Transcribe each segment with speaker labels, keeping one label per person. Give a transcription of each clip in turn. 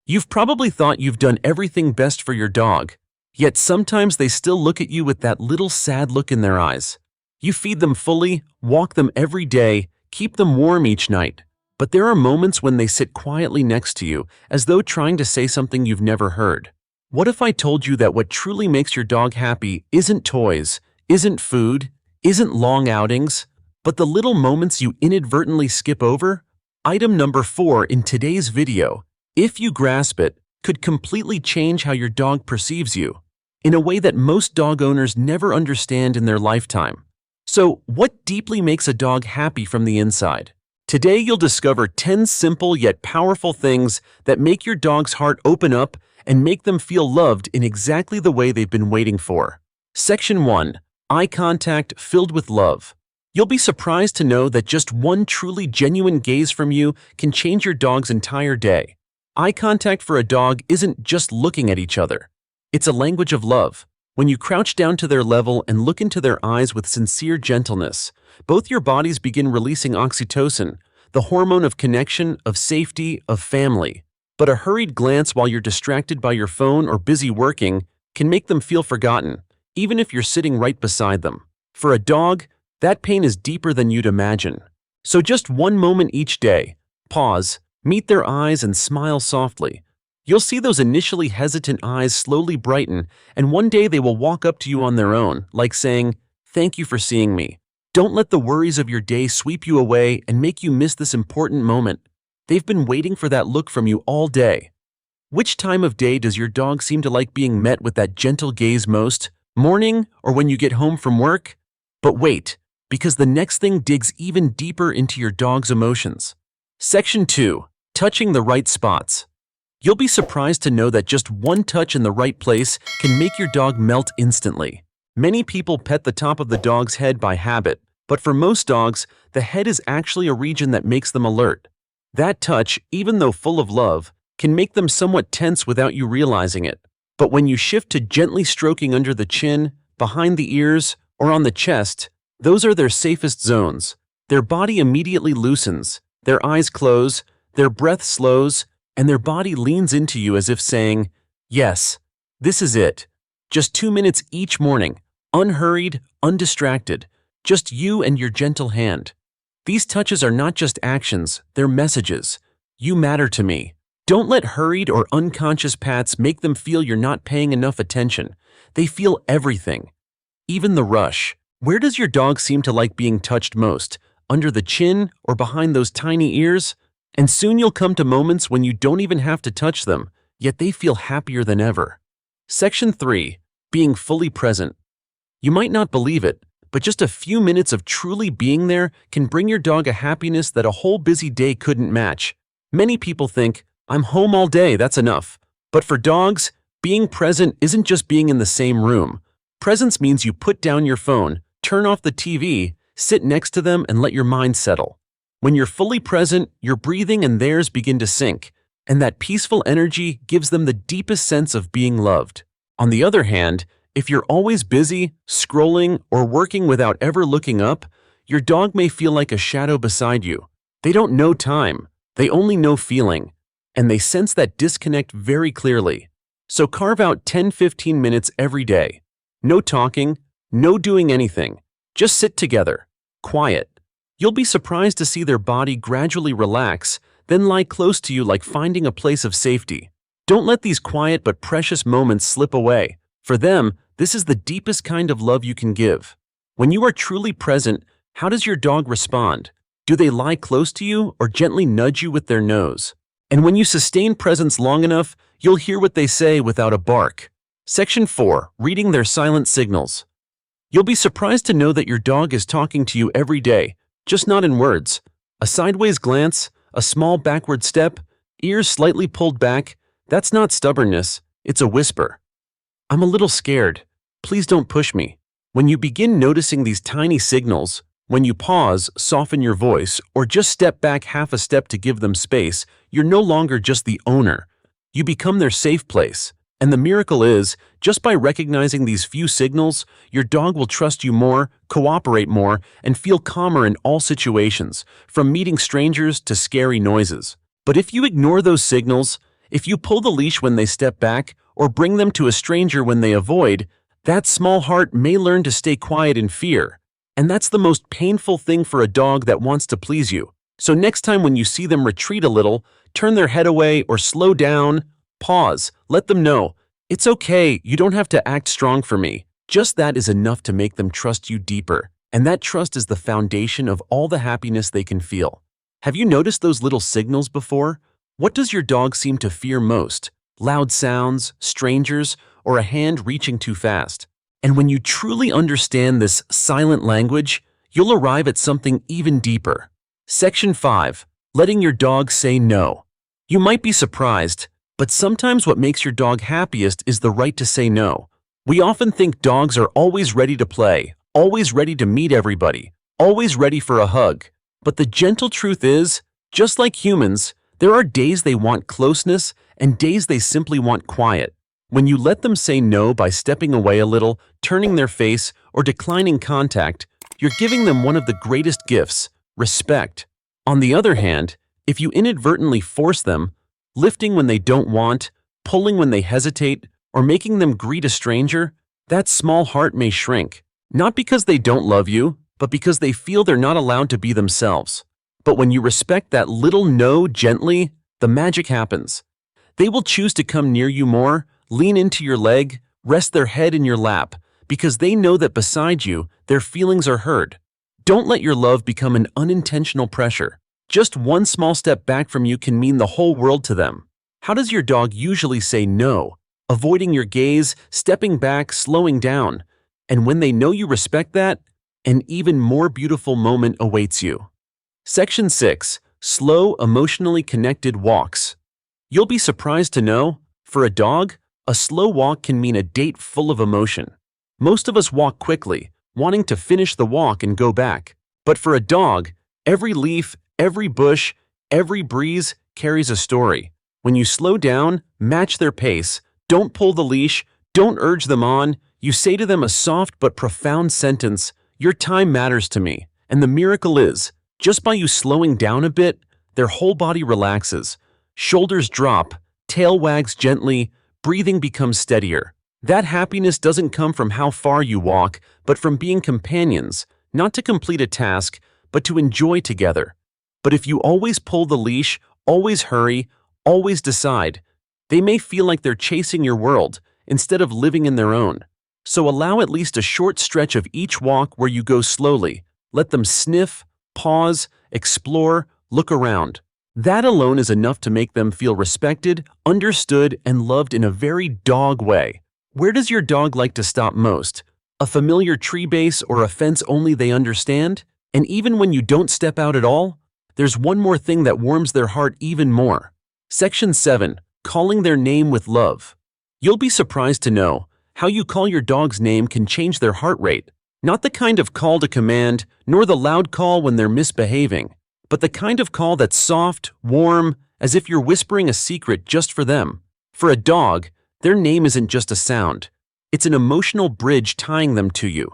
Speaker 1: You've probably thought you've done everything best for your dog, yet sometimes they still look at you with that little sad look in their eyes. You feed them fully, walk them every day, keep them warm each night, but there are moments when they sit quietly next to you, as though trying to say something you've never heard. What if I told you that what truly makes your dog happy isn't toys, isn't food, isn't long outings, but the little moments you inadvertently skip over? Item number 4 in today's video, if you grasp it, could completely change how your dog perceives you, in a way that most dog owners never understand in their lifetime. So, what deeply makes a dog happy from the inside? Today you'll discover 10 simple yet powerful things that make your dog's heart open up and make them feel loved in exactly the way they've been waiting for. Section 1. Eye contact filled with love. You'll be surprised to know that just one truly genuine gaze from you can change your dog's entire day. Eye contact for a dog isn't just looking at each other. It's a language of love. When you crouch down to their level and look into their eyes with sincere gentleness, both your bodies begin releasing oxytocin, the hormone of connection, of safety, of family. But a hurried glance while you're distracted by your phone or busy working can make them feel forgotten, even if you're sitting right beside them. For a dog, that pain is deeper than you'd imagine. So just one moment each day, pause, meet their eyes and smile softly. You'll see those initially hesitant eyes slowly brighten, and one day they will walk up to you on their own, like saying, "Thank you for seeing me." Don't let the worries of your day sweep you away and make you miss this important moment. They've been waiting for that look from you all day. Which time of day does your dog seem to like being met with that gentle gaze most? Morning or when you get home from work? But wait, because the next thing digs even deeper into your dog's emotions. Section 2. Touching the right spots. You'll be surprised to know that just one touch in the right place can make your dog melt instantly. Many people pet the top of the dog's head by habit, but for most dogs, the head is actually a region that makes them alert. That touch, even though full of love, can make them somewhat tense without you realizing it. But when you shift to gently stroking under the chin, behind the ears, or on the chest, those are their safest zones. Their body immediately loosens, their eyes close, their breath slows, and their body leans into you as if saying, "Yes, this is it." Just 2 minutes each morning, unhurried, undistracted, just you and your gentle hand. These touches are not just actions, they're messages. You matter to me. Don't let hurried or unconscious pats make them feel you're not paying enough attention. They feel everything. Even the rush. Where does your dog seem to like being touched most? Under the chin or behind those tiny ears? And soon you'll come to moments when you don't even have to touch them, yet they feel happier than ever. Section 3. Being fully present. You might not believe it, but just a few minutes of truly being there can bring your dog a happiness that a whole busy day couldn't match. Many people think, "I'm home all day, that's enough." But for dogs, being present isn't just being in the same room. Presence means you put down your phone, turn off the TV, sit next to them and let your mind settle. When you're fully present, your breathing and theirs begin to sync, and that peaceful energy gives them the deepest sense of being loved. On the other hand, if you're always busy, scrolling, or working without ever looking up, your dog may feel like a shadow beside you. They don't know time, they only know feeling, and they sense that disconnect very clearly. So carve out 10-15 minutes every day. No talking, no doing anything. Just sit together, quiet. You'll be surprised to see their body gradually relax, then lie close to you like finding a place of safety. Don't let these quiet but precious moments slip away. For them, this is the deepest kind of love you can give. When you are truly present, how does your dog respond? Do they lie close to you or gently nudge you with their nose? And when you sustain presence long enough, you'll hear what they say without a bark. Section 4. Reading their silent signals. You'll be surprised to know that your dog is talking to you every day, just not in words. A sideways glance, a small backward step, ears slightly pulled back, that's not stubbornness, it's a whisper. "I'm a little scared. Please don't push me." When you begin noticing these tiny signals, when you pause, soften your voice, or just step back half a step to give them space, you're no longer just the owner. You become their safe place. And the miracle is, just by recognizing these few signals, your dog will trust you more, cooperate more, and feel calmer in all situations, from meeting strangers to scary noises. But if you ignore those signals, If you pull the leash when they step back or bring them to a stranger when they avoid, that small heart may learn to stay quiet in fear. And that's the most painful thing for a dog that wants to please you. So next time when you see them retreat a little, turn their head away or slow down, pause, let them know, it's okay, you don't have to act strong for me. Just that is enough to make them trust you deeper. And that trust is the foundation of all the happiness they can feel. Have you noticed those little signals before? What does your dog seem to fear most? Loud sounds, strangers, or a hand reaching too fast? And when you truly understand this silent language, you'll arrive at something even deeper. Section 5. Letting your dog say no. You might be surprised, but sometimes what makes your dog happiest is the right to say no. We often think dogs are always ready to play, always ready to meet everybody, always ready for a hug. But the gentle truth is, just like humans, there are days they want closeness and days they simply want quiet. When you let them say no by stepping away a little, turning their face, or declining contact, you're giving them one of the greatest gifts, respect. On the other hand, if you inadvertently force them, lifting when they don't want, pulling when they hesitate, or making them greet a stranger, that small heart may shrink. Not because they don't love you, but because they feel they're not allowed to be themselves. But when you respect that little no gently, the magic happens. They will choose to come near you more, lean into your leg, rest their head in your lap, because they know that beside you, their feelings are heard. Don't let your love become an unintentional pressure. Just one small step back from you can mean the whole world to them. How does your dog usually say no? Avoiding your gaze, stepping back, slowing down. And when they know you respect that, an even more beautiful moment awaits you. Section 6. Slow, emotionally connected walks. You'll be surprised to know, for a dog, a slow walk can mean a date full of emotion. Most of us walk quickly, wanting to finish the walk and go back. But for a dog, every leaf, every bush, every breeze carries a story. When you slow down, match their pace, don't pull the leash, don't urge them on, you say to them a soft but profound sentence, your time matters to me. And the miracle is, just by you slowing down a bit, their whole body relaxes. Shoulders drop, tail wags gently, breathing becomes steadier. That happiness doesn't come from how far you walk, but from being companions, not to complete a task, but to enjoy together. But if you always pull the leash, always hurry, always decide, they may feel like they're chasing your world instead of living in their own. So allow at least a short stretch of each walk where you go slowly. Let them sniff, pause, explore, look around. That alone is enough to make them feel respected, understood, and loved in a very dog way. Where does your dog like to stop most? A familiar tree base or a fence only they understand? And even when you don't step out at all, there's one more thing that warms their heart even more. Section 7. Calling their name with love. You'll be surprised to know how you call your dog's name can change their heart rate. Not the kind of call to command, nor the loud call when they're misbehaving, but the kind of call that's soft, warm, as if you're whispering a secret just for them. For a dog, their name isn't just a sound. It's an emotional bridge tying them to you.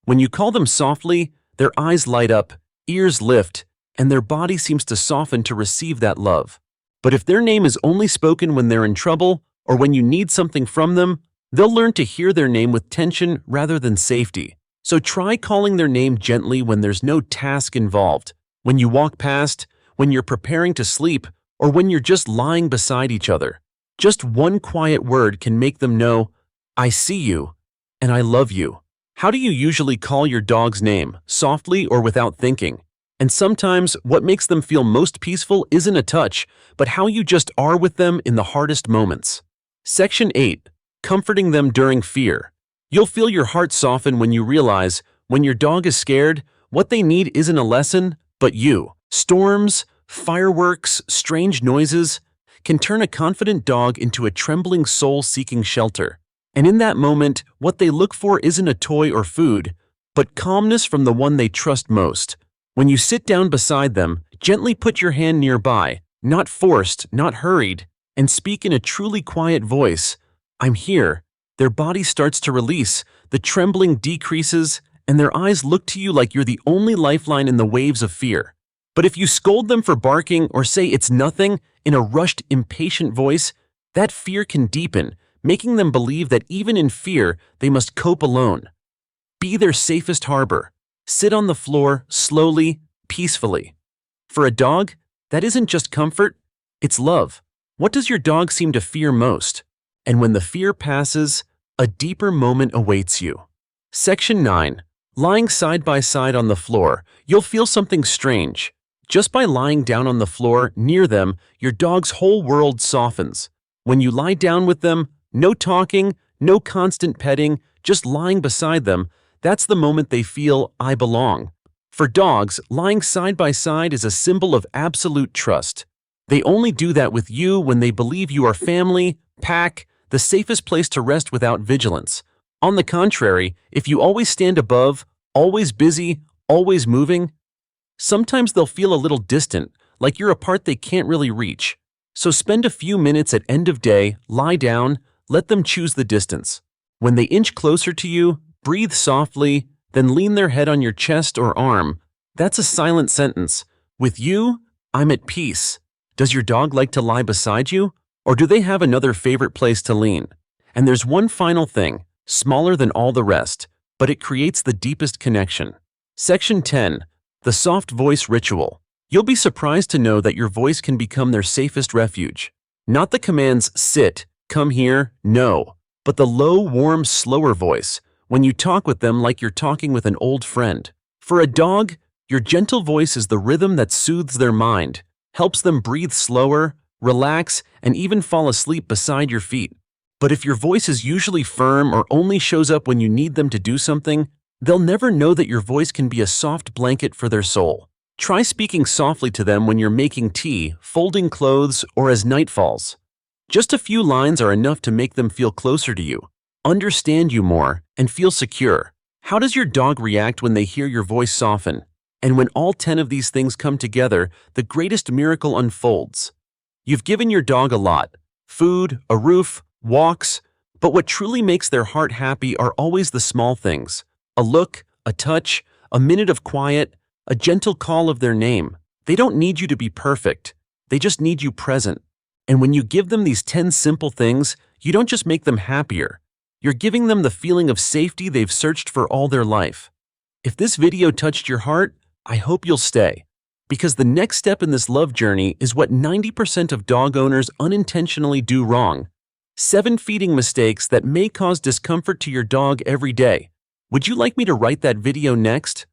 Speaker 1: When you call them softly, their eyes light up, ears lift, and their body seems to soften to receive that love. But if their name is only spoken when they're in trouble or when you need something from them, they'll learn to hear their name with tension rather than safety. So try calling their name gently when there's no task involved. When you walk past, when you're preparing to sleep, or when you're just lying beside each other. Just one quiet word can make them know, I see you, and I love you. How do you usually call your dog's name, softly or without thinking? And sometimes what makes them feel most peaceful isn't a touch, but how you just are with them in the hardest moments. Section 8. Comforting them during fear. You'll feel your heart soften when you realize, when your dog is scared, what they need isn't a lesson, but you. Storms, fireworks, strange noises can turn a confident dog into a trembling soul seeking shelter. And in that moment, what they look for isn't a toy or food, but calmness from the one they trust most. When you sit down beside them, gently put your hand nearby, not forced, not hurried, and speak in a truly quiet voice, I'm here. Their body starts to release, the trembling decreases, and their eyes look to you like you're the only lifeline in the waves of fear. But if you scold them for barking or say it's nothing in a rushed, impatient voice, that fear can deepen, making them believe that even in fear, they must cope alone. Be their safest harbor. Sit on the floor, slowly, peacefully. For a dog, that isn't just comfort, it's love. What does your dog seem to fear most? And when the fear passes, a deeper moment awaits you. Section 9. Lying side by side on the floor, you'll feel something strange. Just by lying down on the floor near them, your dog's whole world softens. When you lie down with them, no talking, no constant petting, just lying beside them, that's the moment they feel, I belong. For dogs, lying side by side is a symbol of absolute trust. They only do that with you when they believe you are family, pack, the safest place to rest without vigilance. On the contrary, if you always stand above, always busy, always moving, sometimes they'll feel a little distant, like you're a part they can't really reach. So spend a few minutes at end of day, lie down, let them choose the distance. When they inch closer to you, breathe softly, then lean their head on your chest or arm. That's a silent sentence. With you, I'm at peace. Does your dog like to lie beside you? Or do they have another favorite place to lean? And there's one final thing, smaller than all the rest, but it creates the deepest connection. Section 10. The soft voice ritual. You'll be surprised to know that your voice can become their safest refuge. Not the commands sit, come here, no, but the low, warm, slower voice, when you talk with them like you're talking with an old friend. For a dog, your gentle voice is the rhythm that soothes their mind, helps them breathe slower, relax, and even fall asleep beside your feet. But if your voice is usually firm or only shows up when you need them to do something, they'll never know that your voice can be a soft blanket for their soul. Try speaking softly to them when you're making tea, folding clothes, or as night falls. Just a few lines are enough to make them feel closer to you, understand you more, and feel secure. How does your dog react when they hear your voice soften? And when all 10 of these things come together, the greatest miracle unfolds. You've given your dog a lot: food, a roof, walks, but what truly makes their heart happy are always the small things. A look, a touch, a minute of quiet, a gentle call of their name. They don't need you to be perfect. They just need you present. And when you give them these 10 simple things, you don't just make them happier. You're giving them the feeling of safety they've searched for all their life. If this video touched your heart, I hope you'll stay. Because the next step in this love journey is what 90% of dog owners unintentionally do wrong. 7 feeding mistakes that may cause discomfort to your dog every day. Would you like me to write that video next?